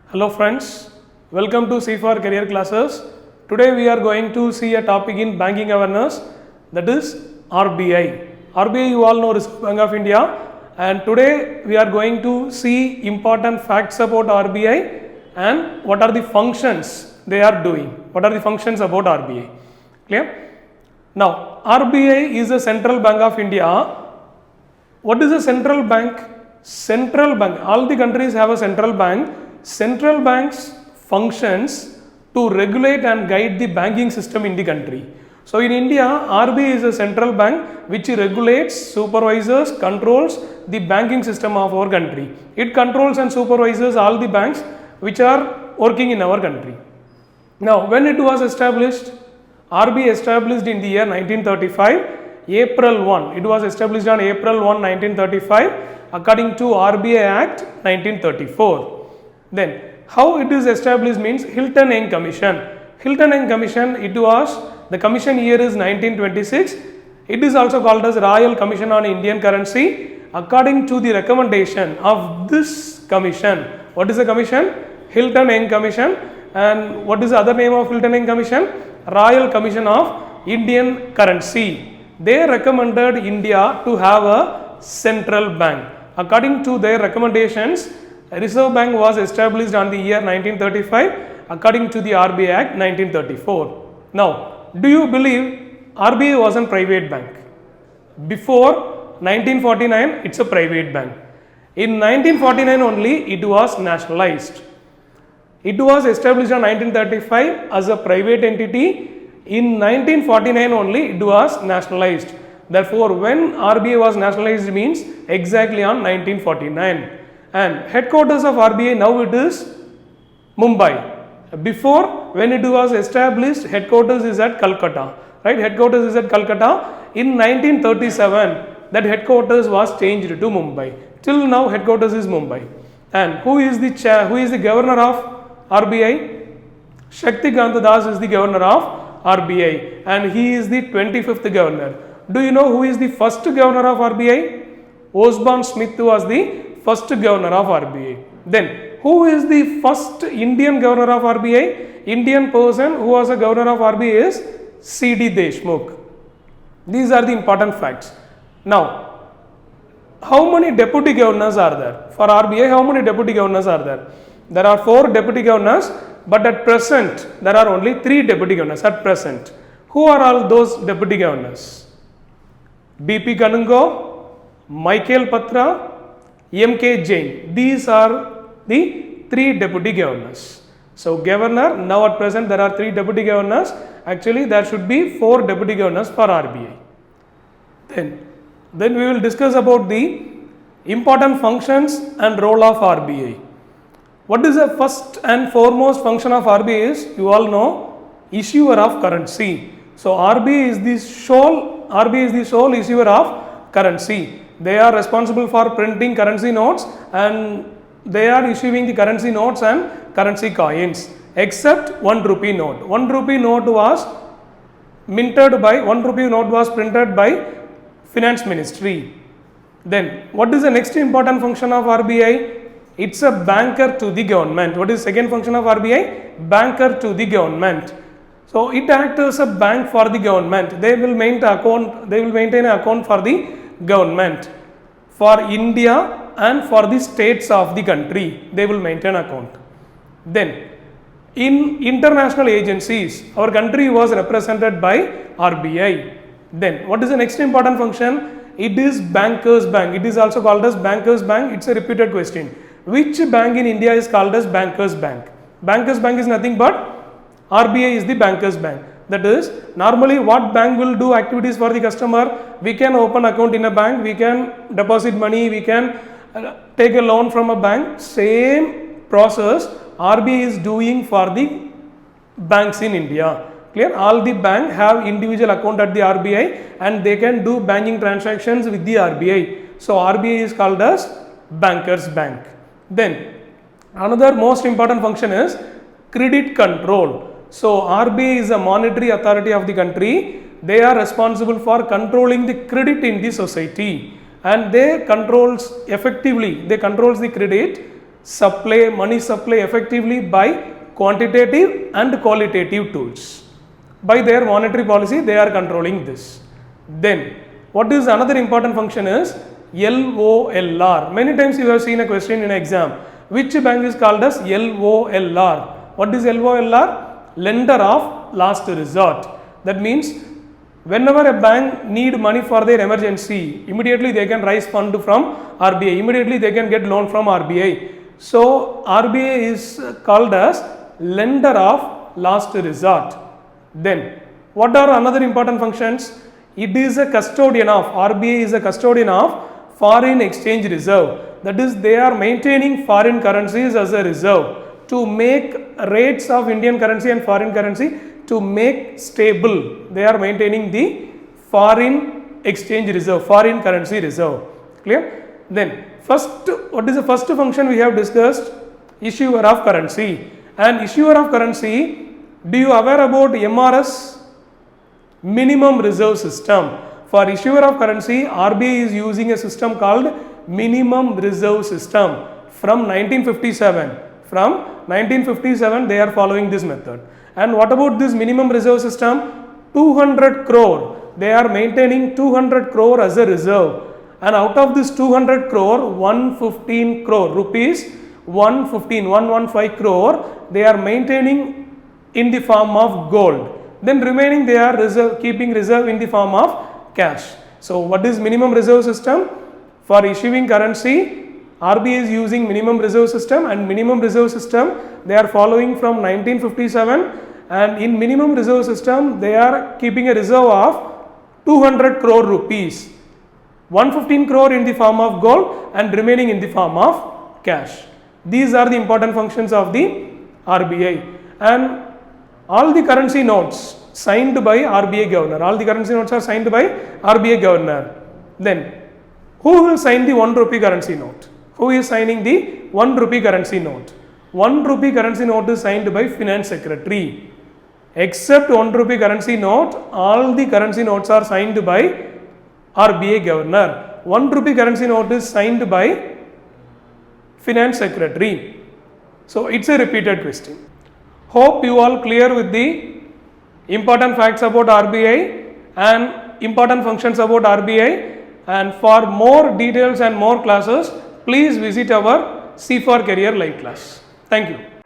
Hello friends, welcome to C for Career classes. Today we are going to see a topic in banking awareness, that is RBI. RBI you all know Reserve Bank of India, and today we are going to see important facts about RBI and what are the functions they are doing. What are the functions about RBI? Clear? Now RBI is the Central Bank of India. What is a central bank? Central bank. All the countries have a central bank. Central banks functions to regulate and guide the banking system in the country. So in India, RBI is a central bank which regulates, supervises, controls the banking system of our country. It controls and supervises all the banks which are working in our country. Now when it was established, RBI established in the year 1935, April 1. It was established on April 1, 1935 according to RBI Act 1934. Then how it is established means Hilton Young Commission. Hilton Young Commission, it was, the commission year is 1926. It is also called as Royal Commission on Indian Currency. According to the recommendation of this commission, what is the commission? Hilton Young Commission. And what is the other name of Hilton Young Commission? Royal Commission of Indian Currency. They recommended India to have a central bank. According to their recommendations, Reserve Bank was established on the year 1935 according to the RBI Act 1934. Now, do you believe RBI was a private bank? Before 1949, it's a private bank. In 1949 only, it was nationalized. It was established in 1935 as a private entity. In 1949 only, it was nationalized. Therefore, when RBI was nationalized means exactly on 1949. And headquarters of RBI now it is Mumbai. Before, when it was established, headquarters is at Calcutta. Right? Headquarters is at Calcutta. In 1937, that headquarters was changed to Mumbai. Till now, headquarters is Mumbai. And who is the governor of RBI? Shaktikant Das is the governor of RBI, and he is the 25th governor. Do you know who is the first governor of RBI? Osborne Smith was the first governor of RBI. Then, who is the first Indian governor of RBI? Indian person who was a governor of RBI is C.D. Deshmukh. These are the important facts. Now, how many deputy governors are there? For RBI, how many deputy governors are there? There are 4 deputy governors, but at present, there are only 3 deputy governors at present. Who are all those deputy governors? B.P. Kanungo, Michael Patra, M.K. Jain. These are the 3 deputy governors. So, governor, now at present there are 3 deputy governors. Actually, there should be 4 deputy governors for RBI. Then we will discuss about the important functions and role of RBI. What is the first and foremost function of RBI is, you all know, issuer of currency. So, RBI is the sole issuer of currency. They are responsible for printing currency notes, and they are issuing the currency notes and currency coins, except 1 rupee note. 1 rupee note was printed by Finance Ministry. Then, what is the next important function of RBI? It's a banker to the government. What is the second function of RBI? Banker to the government. So, it acts as a bank for the government. They will maintain an account for the government. For India and for the states of the country, they will maintain account. Then, in international agencies, our country was represented by RBI. Then, what is the next important function? It is Bankers Bank. It is also called as Bankers Bank. It's a repeated question. Which bank in India is called as Bankers Bank? Bankers Bank is nothing but RBI is the Bankers Bank. That is, normally what bank will do activities for the customer? We can open account in a bank, we can deposit money, we can take a loan from a bank. Same process RBI is doing for the banks in India. Clear? All the bank have individual account at the RBI and they can do banking transactions with the RBI. So, RBI is called as Bankers Bank. Then, another most important function is credit control. So, RBI is a monetary authority of the country. They are responsible for controlling the credit in the society. and they controls the credit supply, money supply effectively by quantitative and qualitative tools. By their monetary policy, they are controlling this. Then, what is another important function is LOLR. Many times you have seen a question in exam. Which bank is called as LOLR? What is LOLR? Lender of last resort. That means whenever a bank need money for their emergency, immediately they can raise fund from RBI. Immediately they can get loan from RBI. So RBI is called as lender of last resort. Then what are another important functions? It is a custodian of, RBI is a custodian of foreign exchange reserve. That is, they are maintaining foreign currencies as a reserve to make rates of Indian currency and foreign currency to make stable. They are maintaining the foreign exchange reserve, foreign currency reserve. Clear? Then first, what is the first function we have discussed? Issuer of currency. And issuer of currency, do you aware about MRS? Minimum reserve system. For issuer of currency, RBI is using a system called minimum reserve system from 1957. From 1957 they are following this method. And what about this minimum reserve system? 200 crore. They are maintaining 200 crore as a reserve. And out of this 200 crore, 115 crore rupees, 115 crore, they are maintaining in the form of gold. Then remaining they are keeping reserve in the form of cash. So what is minimum reserve system? For issuing currency, RBI is using minimum reserve system, and minimum reserve system they are following from 1957, and in minimum reserve system they are keeping a reserve of 200 crore rupees, 115 crore in the form of gold and remaining in the form of cash. These are the important functions of the RBI. And all the currency notes signed by RBI governor. All the currency notes are signed by RBI governor. Then who will sign the 1 rupee currency note? Who is signing the 1 rupee currency note? 1 rupee currency note is signed by finance secretary. Except 1 rupee currency note, all the currency notes are signed by RBI governor. 1 rupee currency note is signed by finance secretary. So it's a repeated question. Hope you all clear with the important facts about RBI and important functions about RBI. And for more details and more classes, please visit our C4 Career live class. Thank you.